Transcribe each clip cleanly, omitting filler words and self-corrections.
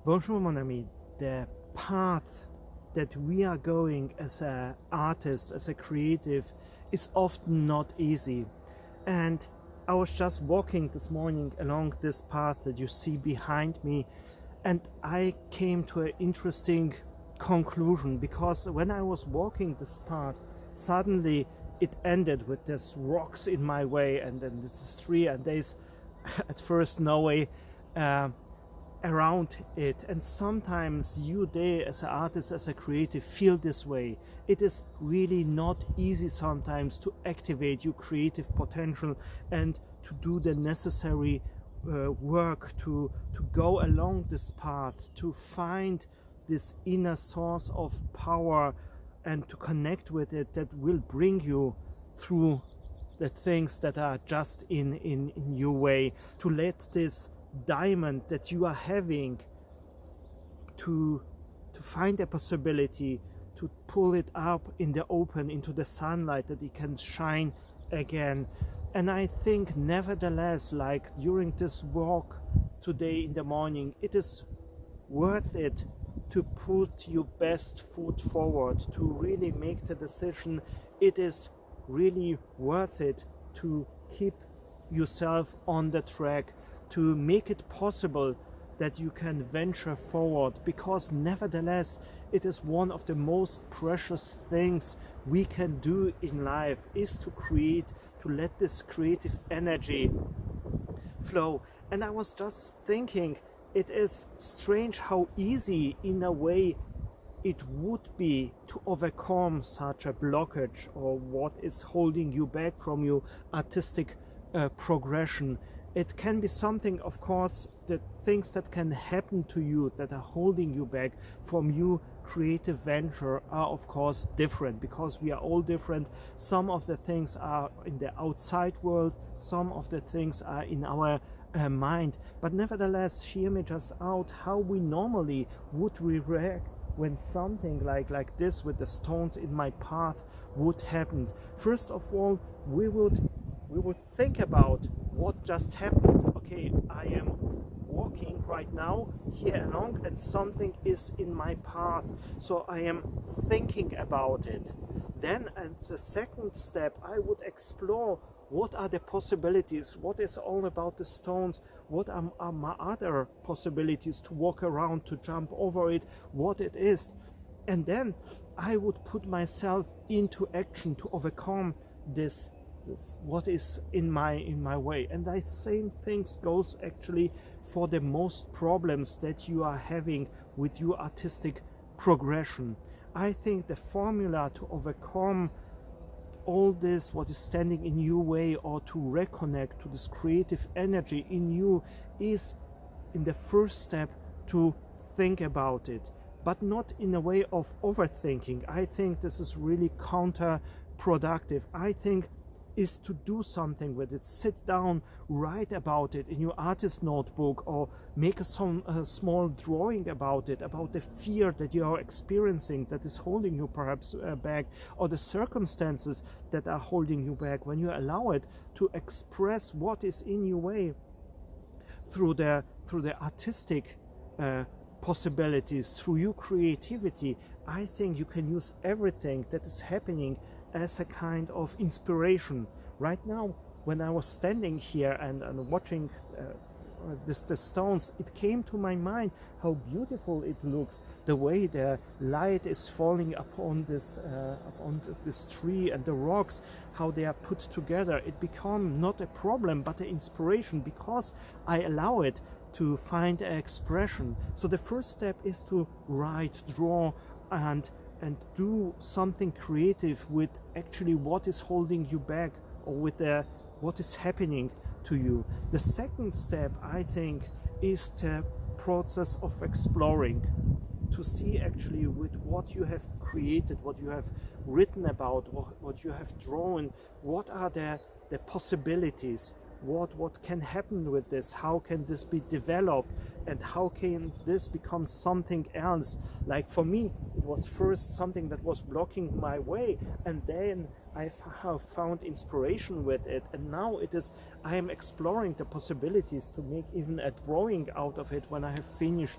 Bonjour, mon ami. The path that we are going as an artist, as a creative, is often not easy. And I was just walking this morning along this path that you see behind me, and I came to an interesting conclusion, because when I was walking this path, suddenly it ended with this rocks in my way, and then this tree, and there's at first no way around it. And sometimes you there as an artist, as a creative, feel this way. It is really not easy sometimes to activate your creative potential and to do the necessary work to go along this path, to find this inner source of power and to connect with it, that will bring you through the things that are just in your way, to let this diamond that you are having, to find a possibility to pull it up in the open into the sunlight, that it can shine again. And I think nevertheless, like during this walk today in the morning, it is worth it to put your best foot forward, to really make the decision. It is really worth it to keep yourself on the track, to make it possible that you can venture forward, because nevertheless it is one of the most precious things we can do in life, is to create, to let this creative energy flow. And I was just thinking, it is strange how easy in a way it would be to overcome such a blockage, or what is holding you back from your artistic progression. It can be something, of course, the things that can happen to you that are holding you back from your creative venture are of course different, because we are all different. Some of the things are in the outside world, some of the things are in our mind. But nevertheless, hear me just out how we normally would react when something like this with the stones in my path would happen. First of all, we would think about what just happened. Okay, I am walking right now here along, and something is in my path, so I am thinking about it. Then, as the second step, I would explore what are the possibilities, what is all about the stones, what are my other possibilities to walk around, to jump over it, what it is. And then I would put myself into action to overcome this what is in my way. And the same things goes actually for the most problems that you are having with your artistic progression. I think the formula to overcome all this what is standing in your way, or to reconnect to this creative energy in you, is in the first step to think about it, but not in a way of overthinking. I think this is really counterproductive. I think is to do something with it. Sit down, write about it in your artist notebook, or make a small drawing about it, about the fear that you are experiencing that is holding you perhaps back, or the circumstances that are holding you back. When you allow it to express what is in your way through the artistic possibilities, through your creativity, I think you can use everything that is happening as a kind of inspiration. Right now, when I was standing here and watching the stones, it came to my mind how beautiful it looks, the way the light is falling upon this tree and the rocks, how they are put together. It become not a problem but an inspiration, because I allow it to find an expression. So the first step is to write, draw, and do something creative with actually what is holding you back, or with what is happening to you. The second step, I think, is the process of exploring, to see actually with what you have created, what you have written about, what you have drawn, what are the possibilities, what can happen with this, how can this be developed, and how can this become something else. Like for me, it was first something that was blocking my way, and then have found inspiration with it, and now I am exploring the possibilities to make even a drawing out of it when I have finished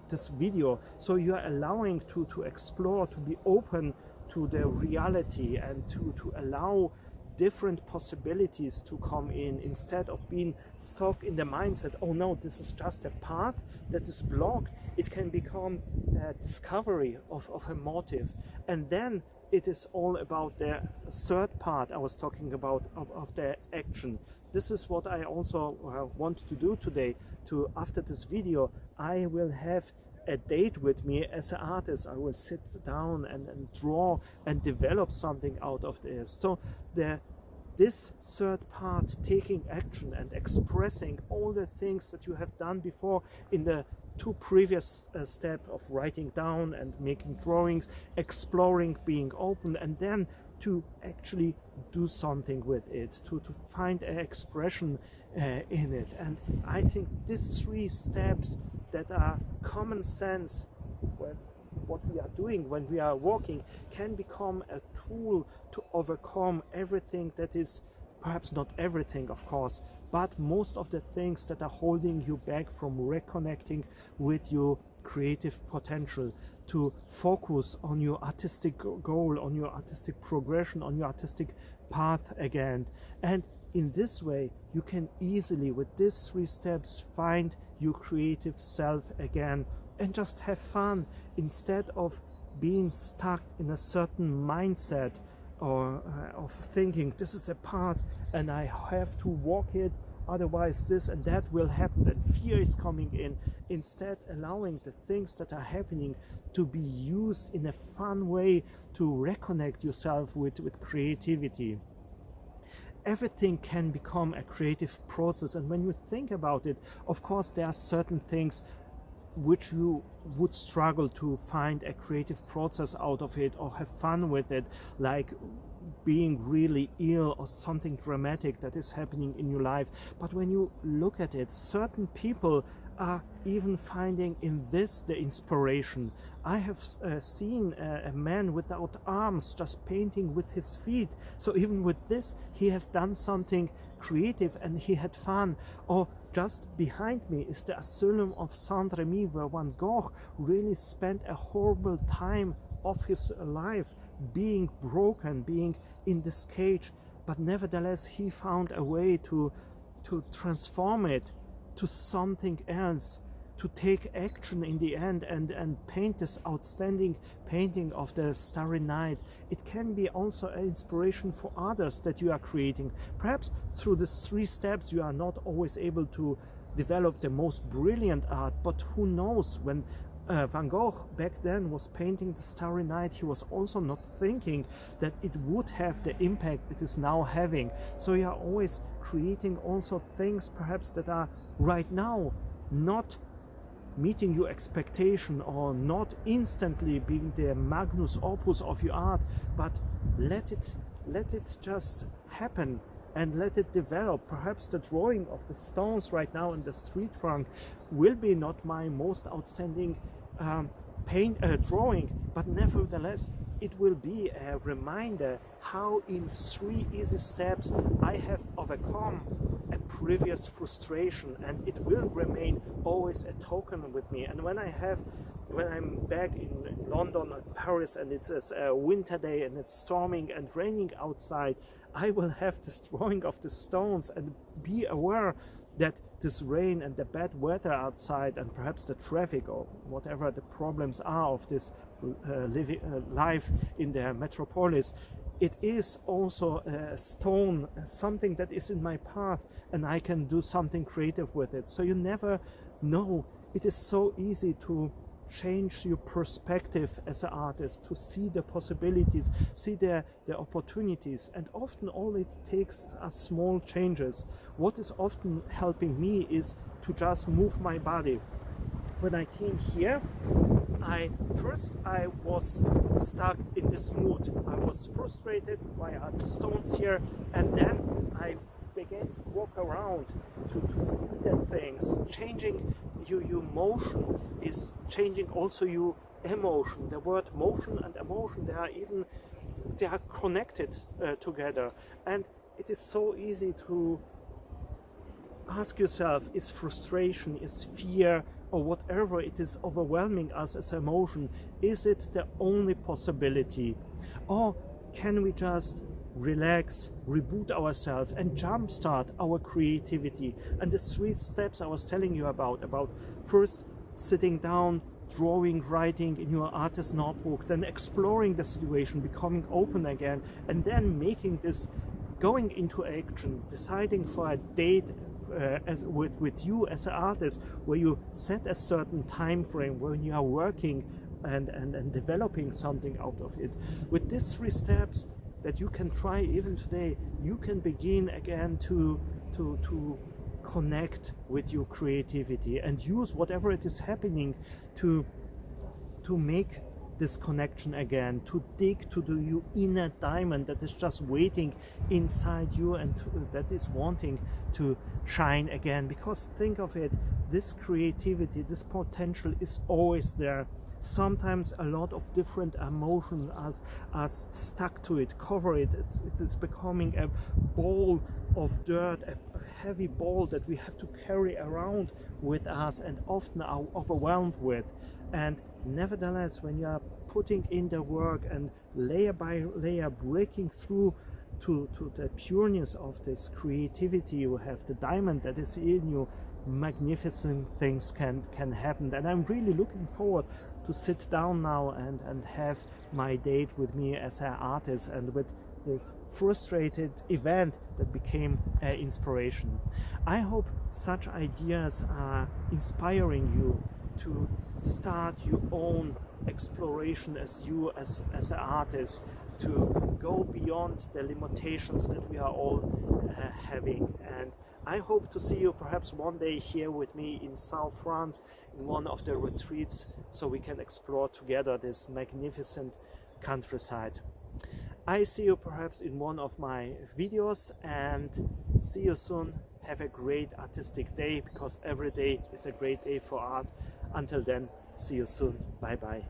this video. So you are allowing to explore, to be open to the reality, and to allow different possibilities to come in, instead of being stuck in the mindset, oh no, this is just a path that is blocked. It can become a discovery of a motive, and then it is all about the third part I was talking about of the action. This is what I also want to do today. After this video, I will have a date with me as an artist. I will sit down and draw and develop something out of this. So this third part, taking action and expressing all the things that you have done before in the two previous steps of writing down and making drawings, exploring, being open, and then to actually do something with it, to find an expression in it. And I think these three steps that are common sense, what we are doing when we are walking, can become a tool to overcome everything that is, perhaps not everything of course, but most of the things that are holding you back from reconnecting with your creative potential, to focus on your artistic goal, on your artistic progression, on your artistic path again. And in this way you can easily, with these three steps, find your creative self again and just have fun, instead of being stuck in a certain mindset or of thinking this is a path and I have to walk it, otherwise this and that will happen, and fear is coming in. Instead, allowing the things that are happening to be used in a fun way to reconnect yourself with creativity. Everything can become a creative process, and when you think about it, of course there are certain things which you would struggle to find a creative process out of it or have fun with it, like being really ill or something dramatic that is happening in your life. But when you look at it, certain people are even finding in this the inspiration. I have seen a man without arms just painting with his feet. So even with this he has done something creative and he had fun. Or just behind me is the Asylum of Saint-Remy, where Van Gogh really spent a horrible time of his life being broken, being in this cage, but nevertheless he found a way to transform it to something else, to take action in the end and paint this outstanding painting of the Starry Night. It can be also an inspiration for others that you are creating. Perhaps through these three steps you are not always able to develop the most brilliant art, but who knows, when Van Gogh back then was painting the Starry Night, he was also not thinking that it would have the impact it is now having. So you are always creating also things perhaps that are right now not meeting your expectation or not instantly being the magnus opus of your art, but let it just happen and let it develop. Perhaps the drawing of the stones right now in the street trunk will be not my most outstanding drawing, but nevertheless it will be a reminder how in three easy steps I have overcome a previous frustration, and it will remain always a token with me. And when I'm back in London or Paris and it's a winter day and it's storming and raining outside, I will have this drawing of the stones and be aware that this rain and the bad weather outside and perhaps the traffic or whatever the problems are of this life in the metropolis, it is also a stone, something that is in my path, and I can do something creative with it. So you never know. It is so easy to change your perspective as an artist, to see the possibilities, see the opportunities, and often all it takes are small changes. What is often helping me is to just move my body. When I came here, I was stuck in this mood. I was frustrated by the stones here, and then I began to walk around to see the things. Changing your motion is changing also your emotion. The word motion and emotion, they are even they are connected together. And it is so easy to ask yourself, is frustration, is fear, or whatever it is overwhelming us as emotion, is it the only possibility? Or can we just relax, reboot ourselves, and jumpstart our creativity? And the 3 steps I was telling you about first sitting down, drawing, writing in your artist notebook, then exploring the situation, becoming open again, and then making this, going into action, deciding for a date with you as an artist, where you set a certain time frame when you are working and developing something out of it. With these 3 steps that you can try even today, you can begin again to connect with your creativity and use whatever it is happening to make this connection again, to dig to the inner diamond that is just waiting inside you and that is wanting to shine again. Because think of it, this creativity, this potential is always there. Sometimes a lot of different emotions are stuck to it, cover it. It is becoming a ball of dirt, a heavy ball that we have to carry around with us and often are overwhelmed with. And nevertheless, when you are putting in the work and layer by layer breaking through to the pureness of this creativity you have, the diamond that is in you, magnificent things can happen. And I'm really looking forward to sit down now and have my date with me as an artist and with this frustrated event that became an inspiration. I hope such ideas are inspiring you to start your own exploration as an artist, to go beyond the limitations that we are all having. And I hope to see you perhaps one day here with me in South France in one of the retreats, so we can explore together this magnificent countryside. I see you perhaps in one of my videos, and see you soon. Have a great artistic day, because every day is a great day for art. Until then, see you soon. Bye bye.